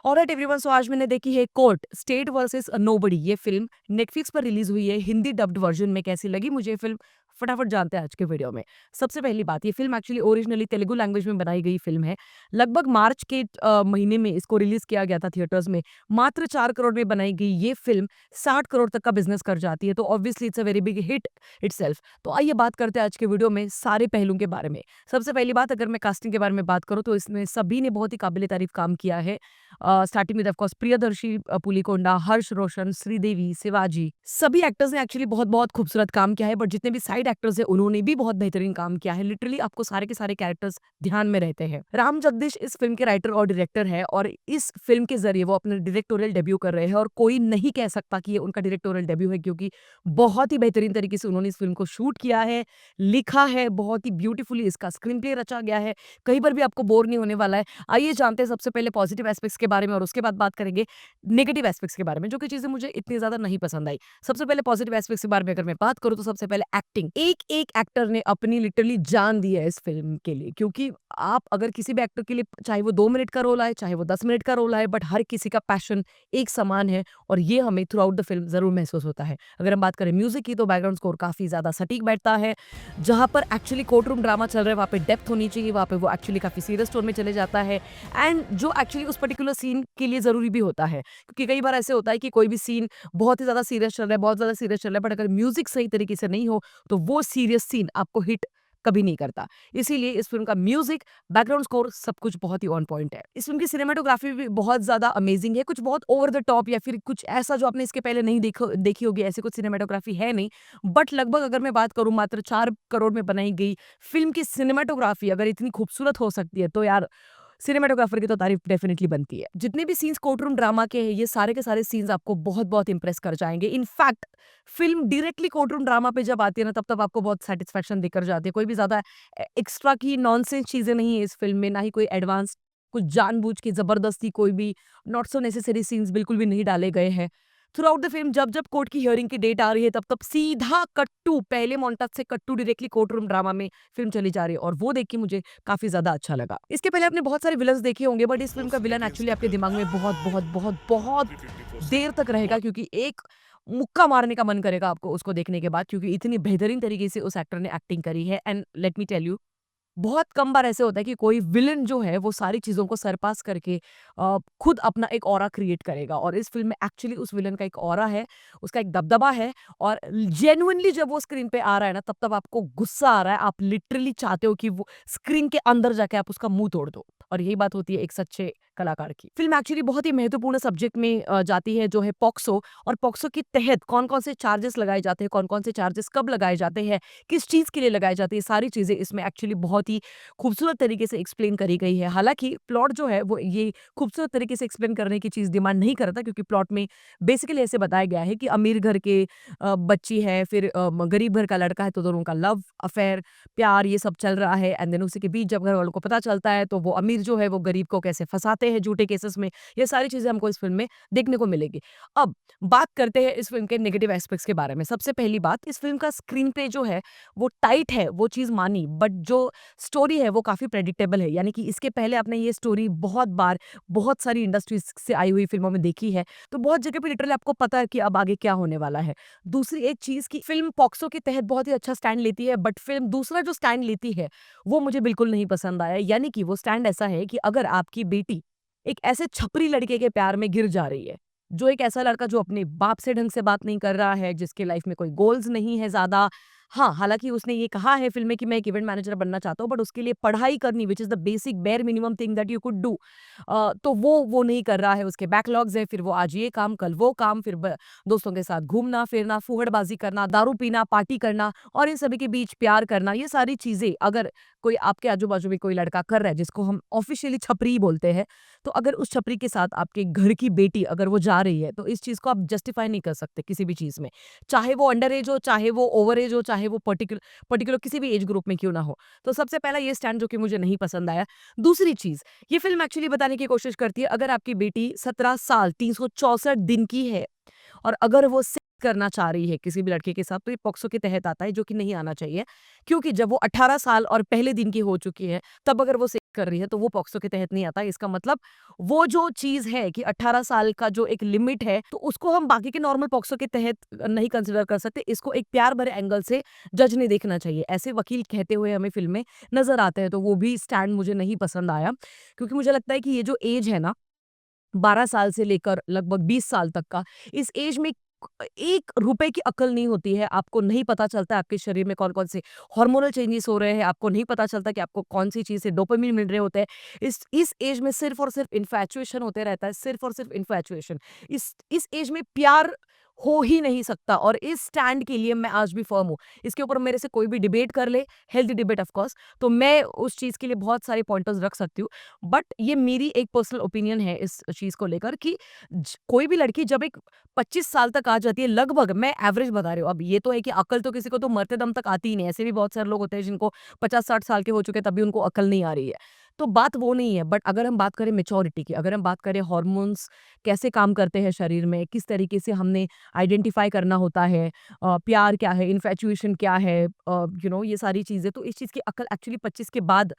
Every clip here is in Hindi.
ऑलराइट एवरीवन, सो आज मैंने देखी है कोर्ट स्टेट वर्सेस नोबडी। ये फिल्म नेटफ्लिक्स पर रिलीज हुई है हिंदी डब्ड वर्जन में। कैसी लगी मुझे ये फिल्म, फटाफट जानते हैं आज के वीडियो में। सबसे पहली बात, ये film actually originally Telugu language में बनाई गई फिल्म है। लगभग मार्च के महीने में इसको रिलीज किया गया था थिएटर्स में। मात्र 4 करोड़ में बनाई गई ये फिल्म 60 करोड़ तक का बिजनेस कर जाती है, तो obviously it's a very big hit itself. तो आइए बात करते हैं आज के वीडियो में सारे पहलुओं के बारे में। सबसे पहली बात, अगर मैं कास्टिंग के बारे में बात करूं तो इसमें सभी ने बहुत ही काबिल तारीफ काम किया है। Starting with of course Priyadarshi Pulikonda, Harsh Roshan, Sridevi, Shivaji, सभी एक्टर्स ने एक्चुअली बहुत बहुत खूबसूरत काम किया है। बट जितने भी साइड एक्टर्स हैं उन्होंने भी बहुत बेहतरीन काम किया है। लिटरली आपको सारे के सारे कैरेक्टर्स ध्यान में रहते हैं। राम जगदीश इस फिल्म के राइटर और डायरेक्टर है और इस फिल्म के जरिए वो अपना डायरेक्टोरियल डेब्यू कर रहे हैं। और कोई नहीं कह सकता कि ये उनका डायरेक्टोरियल डेब्यू है, क्योंकि बहुत ही बेहतरीन तरीके से उन्होंने इस फिल्म को शूट किया है, लिखा है, बहुत ही ब्यूटीफुली इसका स्क्रीन प्ले रचा गया है। कहीं पर भी आपको बोर नहीं होने वाला है। आइए जानते हैं सबसे पहले पॉजिटिव एस्पेक्ट्स के बारे में और उसके बाद बात करेंगे नेगेटिव एस्पेक्ट्स के बारे में, जो कि चीजें मुझे इतनी ज्यादा नहीं पसंद आई। सबसे पहले पॉजिटिव एस्पेक्ट्स के बारे में अगर मैं बात करूं तो सबसे पहले एक्टिंग। एक एक एक्टर ने अपनी लिटरली जान दी है इस फिल्म के लिए। क्योंकि आप अगर किसी भी एक्टर के लिए, चाहे वो 2 मिनट का रोल आए चाहे वो 10 मिनट का रोल आए, बट हर किसी का पैशन एक समान है और ये हमें थ्रू आउट द फिल्म जरूर महसूस होता है। अगर हम बात करें म्यूजिक की तो बैकग्राउंड स्कोर काफी ज्यादा सटीक बैठता है। जहां पर एक्चुअली कोर्ट रूम ड्रामा चल रहा है वहां पे डेप्थ होनी चाहिए, वहां पे वो एक्चुअली काफी सीरियस टोन में चले जाता है। एंड जो एक्चुअली उस पर्टिकुलर सीन के लिए जरूरी भी होता है, क्योंकि कई बार ऐसे होता है कि कोई भी सीन बहुत ही ज्यादा सीरियस चल रहा है, बहुत ज्यादा सीरियस चल रहा है, बट अगर म्यूजिक सही तरीके से नहीं हो तो वो सीरियस सीन आपको हिट कभी नहीं करता। इसीलिए इस फिल्म का म्यूजिक, बैकग्राउंड स्कोर, सब कुछ बहुत ही ऑन पॉइंट है। इस फिल्म की सिनेमेटोग्राफी भी बहुत ज्यादा अमेजिंग है। कुछ बहुत ओवर द टॉप या फिर कुछ ऐसा जो आपने इसके पहले नहीं देखी होगी, ऐसी कुछ सिनेमेटोग्राफी है नहीं। बट लगभग अगर मैं बात करूं, मात्र 4 करोड़ में बनाई गई फिल्म की सिनेमेटोग्राफी अगर इतनी खूबसूरत हो सकती है तो यार सिनेमेटोग्राफर की तो तारीफ डेफिनेटली बनती है। जितने भी सीन्स कोर्ट रूम ड्रामा के हैं, ये सारे के सारे सीन्स आपको बहुत बहुत इंप्रेस कर जाएंगे। In fact film directly court room drama पे जब आती है ना, तब तब आपको बहुत सेटिस्फेक्शन देकर जाती है। कोई भी ज्यादा एक्स्ट्रा की नॉनसेंस चीजें नहीं है इस फिल्म में, ना ही कोई एडवांस कुछ जानबूझ के जबरदस्ती कोई भी नॉट सो नेसेसरी सीन्स बिल्कुल भी नहीं डाले गए हैं। थ्रू आउट द फिल्म जब जब कोर्ट की हियरिंग की डेट आ रही है, तब तब सीधा कट्टू, पहले मोन्टाज से कट्टू डायरेक्टली कोर्ट रूम ड्रामा में फिल्म चली जा रही है, और वो देख के मुझे काफी ज्यादा अच्छा लगा। इसके पहले आपने बहुत सारे विलन्स देखे होंगे, बट इस फिल्म का विलन एक्चुअली आपके दिमाग में बहुत बहुत बहुत बहुत देर तक रहेगा, क्योंकि एक मुक्का मारने का मन करेगा आपको उसको देखने के बाद, क्योंकि इतनी बेहतरीन तरीके से उस एक्टर ने एक्टिंग करी है। And let me tell you, बहुत कम बार ऐसे होता है कि कोई विलेन जो है वो सारी चीज़ों को सरपास करके खुद अपना एक ऑरा क्रिएट करेगा, और इस फ़िल्म में एक्चुअली उस विलेन का एक ऑरा है, उसका एक दबदबा है। और जेन्युइनली जब वो स्क्रीन पे आ रहा है ना, तब आपको गुस्सा आ रहा है। आप लिटरली चाहते हो कि वो स्क्रीन के अंदर जाके आप उसका मुँह तोड़ दो, और यही बात होती है एक सच्चे कलाकार की। फ़िल्म एक्चुअली बहुत ही महत्वपूर्ण सब्जेक्ट में जाती है, जो है पॉक्सो। और पॉक्सो के तहत कौन-कौन से चार्जेस लगाए जाते हैं, कौन-कौन से चार्जेस कब लगाए जाते हैं, किस चीज़ के लिए लगाई जाती है, सारी चीज़ें इसमें एक्चुअली बहुत ही खूबसूरत तरीके से एक्सप्लेन करी गई है। हालाँकि प्लॉट जो है वो ये खूबसूरत तरीके से एक्सप्लेन करने की चीज़ डिमांड नहीं करता, क्योंकि प्लॉट में बेसिकली ऐसे बताया गया है कि अमीर घर के बच्ची है, फिर गरीब घर का लड़का है, तो दोनों का लव अफेयर, प्यार, ये सब चल रहा है। एंड देन उसी के बीच जब घर वालों को पता चलता है, तो वो अमीर जो है वो गरीब को कैसे फँसाते हैं झूठे केसेस में। ये सारी चीज़ें हमको इस फ़िल्म में देखने को मिलेगी। अब बात करते हैं इस फ़िल्म के नेगेटिव एस्पेक्ट्स के बारे में। सबसे पहली बात, इस फ़िल्म का स्क्रीन प्ले जो है वो टाइट है, वो चीज़ मानी, बट जो स्टोरी है वो काफ़ी प्रेडिक्टेबल है। यानी कि इसके पहले आपने ये स्टोरी बहुत बार, बहुत सारी इंडस्ट्रीज़ से आई हुई फ़िल्मों में देखी है, तो बहुत जगह पे लिटरली आपको पता है कि अब आगे क्या होने वाला है। दूसरी एक चीज़ कि फ़िल्म पॉक्सो के तहत बहुत ही अच्छा स्टैंड लेती है, बट फ़िल्म दूसरा जो स्टैंड लेती है, वो मुझे बिल्कुल नहीं पसंद आया। यानी कि वो स्टैंड ऐसा है कि अगर आपकी बेटी एक ऐसे छपरी लड़के के प्यार में गिर जा रही है, जो एक ऐसा लड़का जो अपने बाप से ढंग से बात नहीं कर रहा है, जिसके लाइफ़ में कोई गोल्स नहीं है ज़्यादा। हाँ, हालाँकि उसने ये कहा है फ़िल्म में कि मैं एक इवेंट मैनेजर बनना चाहता हूँ, बट उसके लिए पढ़ाई करनी, which is the basic bare minimum thing that you could do. तो वो नहीं कर रहा है, उसके बैकलॉग्स हैं, फिर वो आज ये काम, कल वो काम, फिर ब दोस्तों के साथ घूमना-फिरना, फूहड़बाज़ी करना, दारू पीना, पार्टी करना और इन सभी के बीच प्यार करना, ये सारी चीज़ें अगर कोई आपके आजू-बाजू में कोई लड़का कर रहा है, जिसको हम ऑफ़िशियली छपरी बोलते हैं, तो अगर उस छपरी के साथ आपके घर की बेटी अगर वो जा रही है, तो इस चीज़ को आप जस्टिफ़ाई नहीं कर सकते किसी भी चीज़ में। चाहे वो अंडर एज हो, चाहे वो ओवर एज हो, चाहे वो पर्टिकुलर किसी भी एज ग्रुप में क्यों ना हो। तो सबसे पहला ये स्टैंड जो कि मुझे नहीं पसंद आया। दूसरी चीज़, ये फ़िल्म एक्चुअली बताने की कोशिश करती है, अगर आपकी बेटी 17 साल 364 दिन की है और अगर वो सेक्स करना चाह रही है किसी भी लड़के के साथ, तो ये पॉक्सो के तहत आता है, जो कि नहीं आना चाहिए। क्योंकि जब वो 18 साल और पहले दिन की हो चुकी है, तब अगर वो कर रही है तो वो पॉक्सो के तहत नहीं आता। इसका मतलब वो जो चीज़ है कि 18 साल का जो एक लिमिट है, तो उसको हम बाकी के नॉर्मल पॉक्सो के तहत नहीं कंसिडर कर सकते। इसको एक प्यार भरे एंगल से जज नहीं देखना चाहिए। ऐसे वकील कहते हुए हमें फ़िल्म में नज़र आते हैं, तो वो भी स्टैंड मुझे नहीं पसंद आया, क्योंकि मुझे लगता है कि ये जो एज है ना, 12 साल से लेकर लगभग 20 साल तक का, इस एज में ₹1 की अक्ल नहीं होती है। आपको नहीं पता चलता है आपके शरीर में कौन-कौन से हार्मोनल चेंजेस हो रहे हैं, आपको नहीं पता चलता कि आपको कौन-सी चीज़ से डोपामाइन मिल रहे होते हैं। इस एज में सिर्फ़ और सिर्फ़ इन्फैचुएशन होते रहता है, सिर्फ़ और सिर्फ़ इन्फैचुएशन। इस एज में प्यार हो ही नहीं सकता, और इस स्टैंड के लिए मैं आज भी फ़र्म हूँ। इसके ऊपर मेरे से कोई भी डिबेट कर ले, हेल्दी डिबेट ऑफ कोर्स, तो मैं उस चीज़ के लिए बहुत सारे पॉइंटर्स रख सकती हूँ। बट ये मेरी एक पर्सनल ओपिनियन है इस चीज़ को लेकर कि कोई भी लड़की जब एक 25 साल तक आ जाती है, लगभग मैं एवरेज बता रही हूँ, अब ये तो है कि अकल तो किसी को तो मरते दम तक आती ही नहीं है। ऐसे भी बहुत सारे लोग होते हैं जिनको 50-60 साल के हो चुके हैं तब भी उनको अकल नहीं आ रही है, तो बात वो नहीं है। बट अगर हम बात करें मेच्योरिटी की, अगर हम बात करें हार्मोन्स कैसे काम करते हैं शरीर में, किस तरीके से हमने आइडेंटिफाई करना होता है, प्यार क्या है, इन्फैचुएशन क्या है, ये सारी चीज़ें, तो इस चीज़ की अकल एक्चुअली 25 के बाद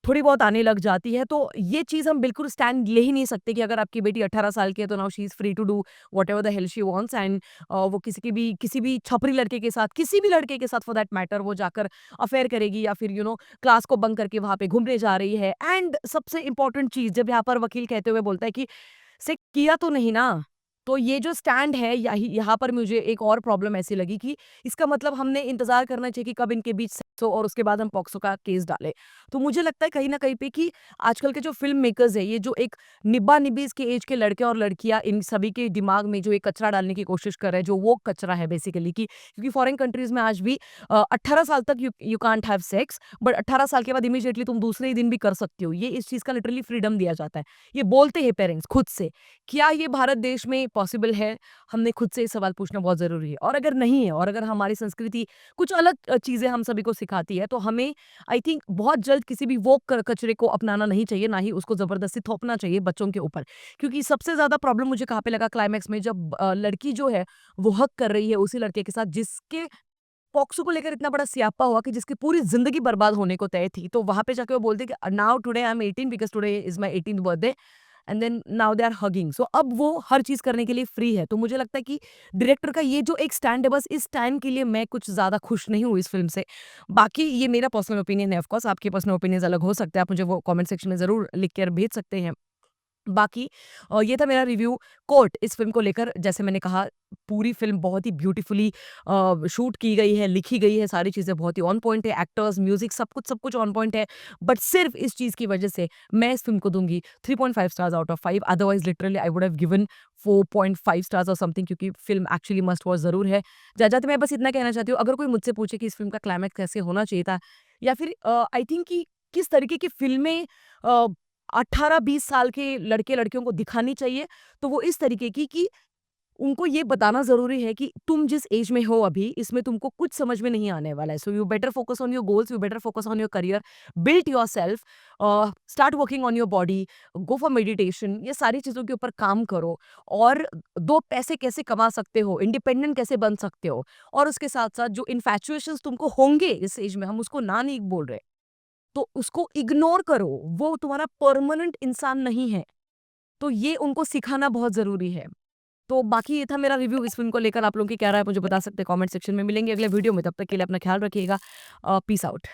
थोड़ी बहुत आने लग जाती है। तो ये चीज़ हम बिल्कुल स्टैंड ले ही नहीं सकते कि अगर आपकी बेटी 18 साल की है तो now she is free to do whatever the hell she wants, and वो किसी भी छपरी लड़के के साथ, किसी भी लड़के के साथ फॉर दैट मैटर, वो जाकर अफेयर करेगी या फिर क्लास को बंक करके वहाँ पे घूमने जा रही है। एंड सबसे इम्पोर्टेंट चीज़, जब यहाँ पर वकील कहते हुए बोलता है कि से किया तो नहीं ना? तो ये जो स्टैंड है, यहाँ पर मुझे एक और प्रॉब्लम ऐसी लगी कि इसका मतलब हमने इंतज़ार करना चाहिए कि कब इनके बीच सेक्स हो और उसके बाद हम पॉक्सो का केस डालें। तो मुझे लगता है कहीं न कहीं पे कि आजकल के जो फ़िल्म मेकर्स हैं, ये जो एक निब्बा-निब्बी के ऐज के लड़के और लड़कियाँ, इन सभी के दिमाग में जो एक कचरा डालने की कोशिश कर रहे हैं, जो वो कचरा है बेसिकली, कि क्योंकि फॉरेन कंट्रीज़ में आज भी 18 साल तक you can't have sex, but 18 साल के बाद इमीडिएटली तुम दूसरे ही दिन भी कर सकते हो। ये इस चीज़ का लिटरली फ्रीडम दिया जाता है। ये बोलते हैं पेरेंट्स खुद से। क्या ये भारत देश में पॉसिबल है? हमने खुद से ये सवाल पूछना बहुत ज़रूरी है। और अगर नहीं है, और अगर हमारी संस्कृति कुछ अलग चीज़ें हम सभी को सिखाती है, तो हमें आई थिंक बहुत जल्द किसी भी वोक कचरे को अपनाना नहीं चाहिए, ना ही उसको ज़बरदस्ती थोपना चाहिए बच्चों के ऊपर। क्योंकि सबसे ज़्यादा प्रॉब्लम मुझे कहाँ पे लगा क्लाइमैक्स में, जब लड़की जो है वो हग कर रही है उसी लड़के के साथ जिसके पॉक्सो को लेकर इतना बड़ा स्यापा हुआ, कि जिसकी पूरी ज़िंदगी बर्बाद होने को तय थी। तो वहाँ पे जाके वो बोलती है कि now today I am 18 because today is my 18th birthday, and then now they are hugging. So अब वो हर चीज़ करने के लिए फ्री है। तो मुझे लगता है कि डायरेक्टर का ये जो एक स्टैंड है, बस इस स्टैंड के लिए मैं कुछ ज़्यादा खुश नहीं हूँ इस फ़िल्म से। बाकी ये मेरा पर्सनल ओपिनियन है, ऑफ़ कोर्स आपके पर्सनल ओपिनियंस अलग हो सकते हैं। आप मुझे वो कमेंट सेक्शन में ज़रूर लिख कर भेज सकते हैं। बाकी ये था मेरा रिव्यू कोर्ट इस फ़िल्म को लेकर। जैसे मैंने कहा, पूरी फ़िल्म बहुत ही ब्यूटीफुली शूट की गई है, लिखी गई है, सारी चीज़ें बहुत ही ऑन पॉइंट है, एक्टर्स, म्यूज़िक सब कुछ ऑन पॉइंट है। बट सिर्फ़ इस चीज़ की वजह से मैं इस फ़िल्म को दूँगी 3.5 stars out of 5, otherwise literally I would have given 4.5 stars और समथिंग, क्योंकि फ़िल्म एक्चुअली मस्ट वॉच ज़रूर है। जाते-जाते मैं बस इतना कहना चाहती हूँ, अगर कोई मुझसे पूछे कि इस फ़िल्म का क्लाइमैक्स कैसे होना चाहिए था, या फिर आई थिंक कि किस तरीके की फ़िल्में 18-20 साल के लड़के-लड़कियों को दिखानी चाहिए, तो वो इस तरीके की कि उनको ये बताना ज़रूरी है कि तुम जिस एज में हो अभी, इसमें तुमको कुछ समझ में नहीं आने वाला है। So you better focus on your goals, you better focus on your career, build yourself, start working on your body, go for meditation, ये सारी चीज़ों के ऊपर काम करो, और 2 पैसे कैसे कमा सकते हो, इंडिपेंडेंट कैसे बन सकते हो, और उसके साथ-साथ जो इन्फैचुएशंस तुमको होंगे इस एज में, हम उसको ना नहीं बोल रहे। तो उसको इग्नोर करो, वो तुम्हारा परमानेंट इंसान नहीं है। तो ये उनको सिखाना बहुत ज़रूरी है। तो बाकी ये था मेरा रिव्यू इस फ़िल्म को लेकर। आप लोगों की क्या राय है मुझे बता सकते हैं कमेंट सेक्शन में। मिलेंगे अगले वीडियो में, तब तक के लिए अपना ख़्याल रखिएगा। Peace out.